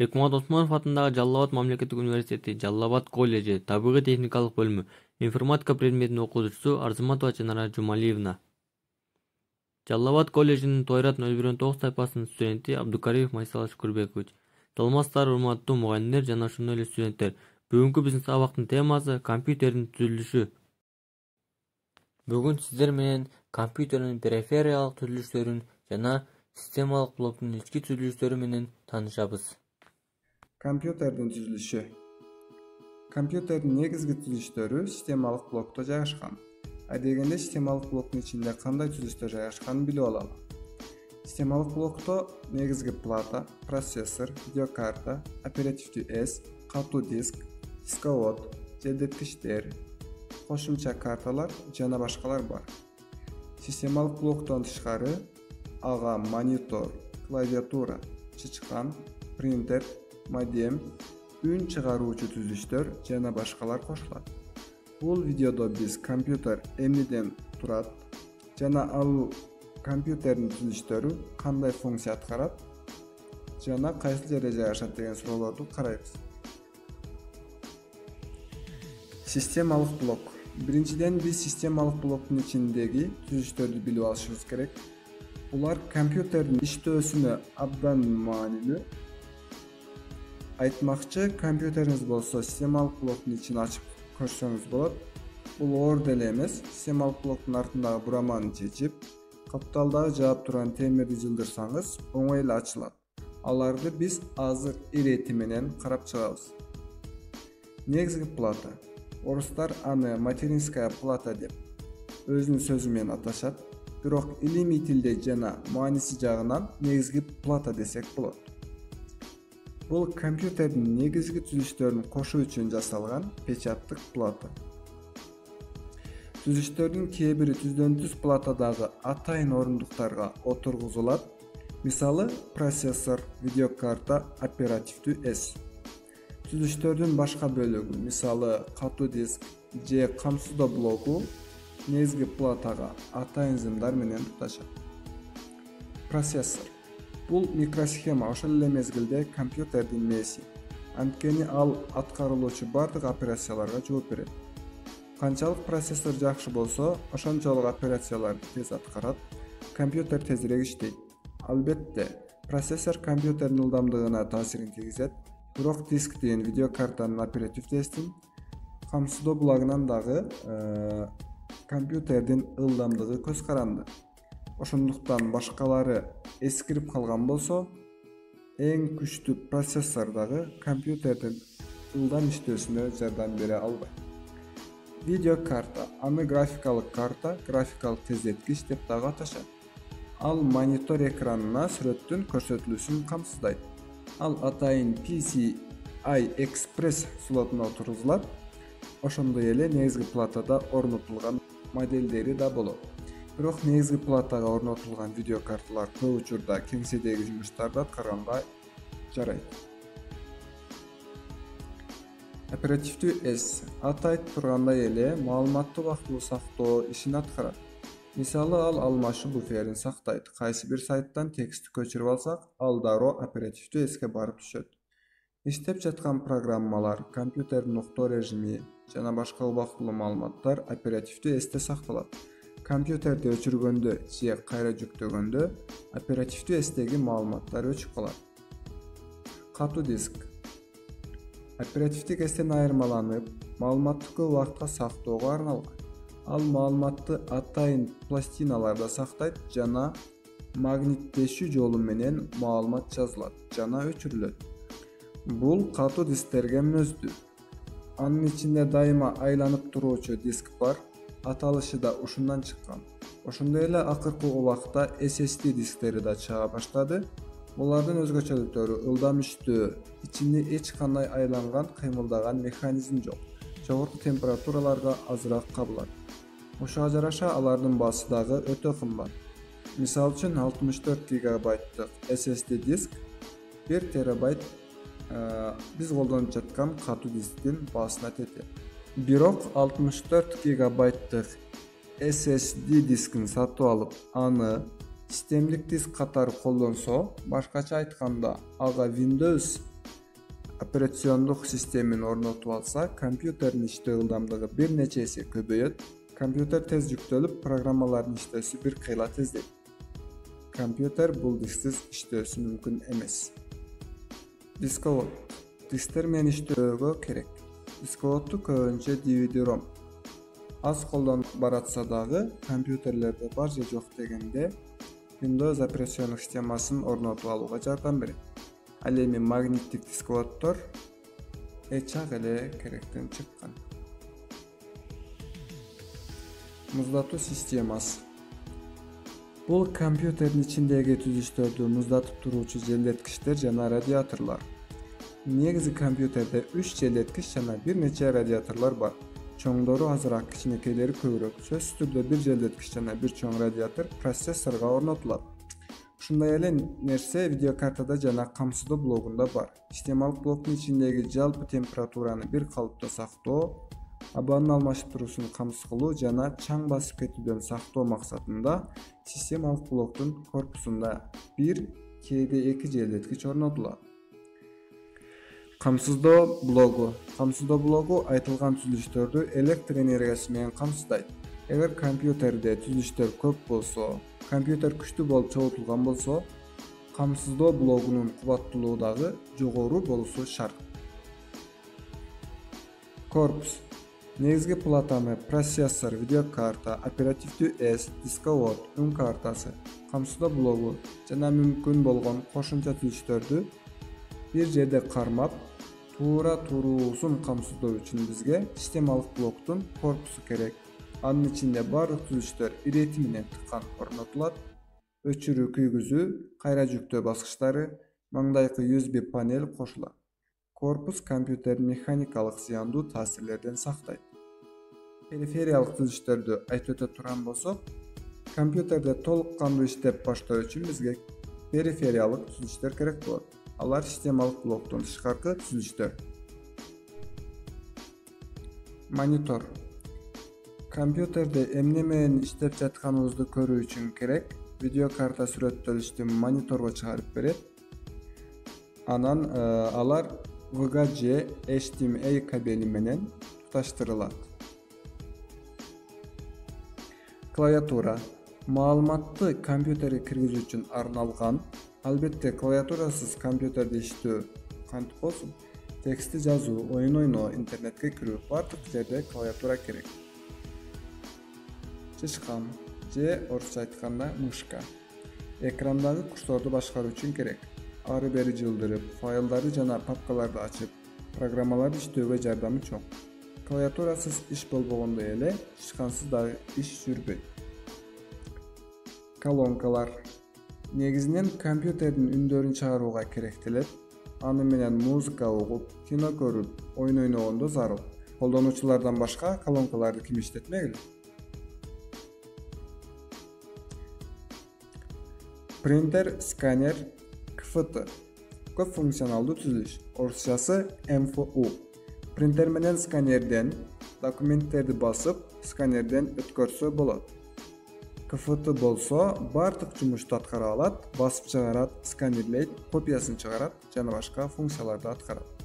Бекмурат Осмонов атындагы Жалал Абад мамлекеттик университети, Жалал Абад колледжи, табигый техникалык бөлүмү, информатика предметинин окуучусу Арзыматова Чанара Жумалиевна. Жалал Абад колледжинин Тойрат 019 тайпасынын студенти Абдукаримов Майсал Шукурбекович. Саламатсыздар, урматтуу мугалимдер жана ошондой эле студенттер. Бүгүнкү биздин сабактын темасы компьютердин түзүлүшү. Бүгүн сиздер менен компьютердин перифериялык түзүлүштөрүн жана системалык блоктун ички түзүлүштөрү менен таанышабыз. Компьютердин түзүлүшү. Компьютердин негизги түзүлүштөрү системалык блокто жайгашкан. Адегенде системалык блоктун ичинде кандай түзүлүштөр жайгашканын билип алалы. Системалык блокто негизги плата, процессор, видеокарта, оперативдүү эс, катуу диск, дисковод, желдеткичтер, кошумча карталар жана башкалар бар. Системалык блоктон тышкары ага монитор, клавиатура, чычкан, принтер, модем, үн чыгаруучу түзүлүштөр жана башкалар кошулат. Бул видеодо биз компьютер эмнеден турат жана ал компьютердин түзүлүштөрү кандай функция аткарат жана кайсы жерде жайгашат деген суроолорду карайбыз. Системалык блок. Биринчиден биз системалык блоктун ичиндеги түзүлүштөрдү билип алышыбыз керек. Булар компьютердин иштөөсүнө абдан маанилүү. Айтмакчы, компьютериңиз болсо системалык блоктун ичин ачып көрсөңүз болот. Бул оор деле эмес. Системалык блоктун артындагы бураманы чечип, капталдагы жаап турган темирди жылдырсаңыз, оңой эле ачылат. Аларды биз азыр ирети менен карап чыгабыз. Негизги плата. Орустар аны материнская плата деп өзүнүн сөзү менен аташат. Бирок илимий тилде жана мааниси жагынан негизги плата десек болот. Бул компьютердин негизги түзүлүштөрүн кошуу үчүн жасалган печаттык плата. Түзүлүштөрдүн кээ бири түздөн түз платадагы атайын орундуктарга отургузулат. Мисалы, процессор, видеокарта, оперативдүү эс. Түзүлүштөрдүн башка бөлүгү, мисалы, катуу диск же камсыздоо блогу негизги платага атайын зымдар менен туташат. Процессор. Бул микросхема, ошол эле мезгилде компьютердин мээси. Анткени ал аткарылуучу бардык операцияларга жооп берет. Канчалык процессор жакшы болсо, ошончолук операцияларды тез аткарат, компьютер тезирээк иштейт. Албетте, процессор компьютердин ылдамдыгына таасирин тийгизет, бирок диск деген видеокартанын оперативдүү эстин камсыздоо булагынан дагы компьютердин ылдамдыгы көз каранды. Ошондуктан башкалары эскирип калган болсо, эң күчтүү процессор дагы компьютердин ылдам иштөөсүнө жардам бере албайт. Видеокарта, аны графикалык карта, графикалык тездеткич деп дагы аташат. Ал монитор экранына сүрөттүн көрсөтүлүшүн камсыздайт. Ал атайын PCI Express слотуна отургузулат. Ошондой эле негизги платада орнотулган моделдери да болот. Бирок негизги платага орнотулган видеокарталар көп учурда кеңседеги жумуштарды аткарганга жарайт. Оперативдүү эс аты айтып тургандай эле маалыматты убактылуу сактоо ишин аткарат. Мисалы, ал алмашуу буферин сактайт. Кайсы бир сайттан текстти көчүрүп алсак, ал дароо оперативдүү эске барып түшөт. Иштеп жаткан программалар, компьютердин уктоо режими жана башка убактылуу маалыматтар оперативдүү эсте сакталат. Компьютерди өчүргөндө же кайра жүктөгөндө оперативдүү эстеги маалыматтар өчүп калат. Катуу диск. Оперативдик эстен айырмаланып, маалыматты көп убакытка сактоого арналган. Ал маалыматты атайын пластиналарда сактайт жана магниттешүү жолу менен маалымат жазылат жана өчүрүлөт. Бул катуу дисктерге мүнөздүү. Анын ичинде дайыма айланып туруучу диск бар, аталышы да ушундан чыккан. Ошондой эле акыркы убакта SSD дисктери да чыга баштады. Булардын өзгөчөлүктөрү ылдам иштөө, ичинде эч кандай айланган, кыймылдаган механизм жок. Жогорку температураларга азыраак кабылат. Ошого жараша алардын баасы дагы өтө кымбат. Мисалы үчүн 64 гигабайттык SSD диск 1 терабайт биз колдонуп жаткан катуу дисктин баасына тетет. Бирок 64 гигабайттык SSD дискин сатып алып, аны системдик диск катары колдонсо, башкача айтканда, ага Windows operatsionluk sistemini ornotуп алса, компьютердин иштөө ылдамдыгы бир нече эсе көбөйөт. Компьютер тез жүктөлүп, программалардын иштөөсү бир кыйла тездейт. Компьютер бул дисктиз иштөөсү мүмкүн эмес. Дисковод. Дисктер менен иштөөгө керек. Дисководду көбүнчө DVD-ROM аз колдонуп баратса дагы, компьютерлерде бар же жок дегенде Windows операциондук системасын орнотуп алууга жардам берет. Ал эми магниттик дисководдор эчак эле керектен чыккан. Муздатуу системасы. Бул компьютердин ичиндеги түзүлүштөрдү муздатып туруучу желдеткичтер жана радиаторлор. Негизи компьютерде 3 желдеткич жана бир нече радиаторлор бар. Чоңдору азыраак, кичинекейлери көбүрөөк. Сөзсүз түрдө бир желдеткич жана бир чоң радиатор процессорго орнотулат. Ушундай эле нерсе видеокартада жана камсыздоо блогунда бар. Системалык блоктун ичиндеги жалпы температураны бир калыпта сактоо, абанын алмашып туруусун камсыз кылуу жана чаң басып кетүүдөн сактоо максатында системалык блоктун корпусунда бир, кээде 2 желдеткич орнотулат. Камсыздоо блогу. Камсыздоо блогу айтылган түзүлүштөрдү электр энергиясы менен камсыздайт. Эгер компьютерде түзүлүштөр көп болсо, компьютер күчтүү болуп чогултулган болсо, камсыздоо блогунун кубаттуулугу дагы жогору болушу шарт. Корпус. Негизги платаны процессор, видеокарта, оперативдүү эс, дисковод, үн картасы, камсыздоо блогу жана мүмкүн болгон кошумча түзүлүштөрдү бир жерде кармап, туура туруусун камсыздоо үчүн бизге системалык блоктун корпусу керек. Анын ичинде барлык түзүлүштөр ирети менен тыккан орнотулат. Өчүрүү, күйгүзүү, кайра жүктөө баскычтары, маңдайкы USB панель кошулат. Корпус компьютердин механикалык зыяндуу таасирлерден сактайт. Перифериялык түзүлүштөрдү айтып өтө турган болсок, компьютерде толук кандуу иштеп баштоо үчүн бизге перифериялык түзүлүштөр керек болот. Алар системалык блоктун тышкаркы түзүлүштөр. Монитор. Компьютерде эмне менен иштеп жатканыбызды көрүү үчүн керек. Видеокарта сүрөттөлүштү мониторго чыгарып берет. Анан алар VGA HDMI кабели менен туташтырылат. Клавиатура. Маалыматты компьютерге киргизүү үчүн арналган. Албетте, клавиатурасыз компьютерде иштөө кантип болсун? Текстти жазуу, оюн ойноо, интернетке кирүү бардык жерде клавиатура керек. Чычкан же орусча айтканда мышка. Экрандагы курсорду башкаруу үчүн керек. Ары бери жылдырып, файлдарды жана папкаларды ачып, программаларды иштөөгө жардамы чоң. Клавиатурасыз иш болбогондой эле, чычкансыз дагы иш жүрбөйт. Колонкалар. Негизинен компьютердин үндөрүн чыгарууга керектелет. Аны менен музыка угуп, кино көрүп, оюн ойногондо зарыл. Колдонуучулардан башка колонкаларды ким иштетмек эле? Принтер, сканер, КФТ. Көп функционалдуу түзүлүш. Орусчасы МФУ. Принтер менен сканерден документтерди басып, сканерден өткөрсө болот. КФТ болсо бардык жумушту аткара алат, басып чыгарат, сканерлейт, копиясын чыгарат жана башка функцияларды аткарат.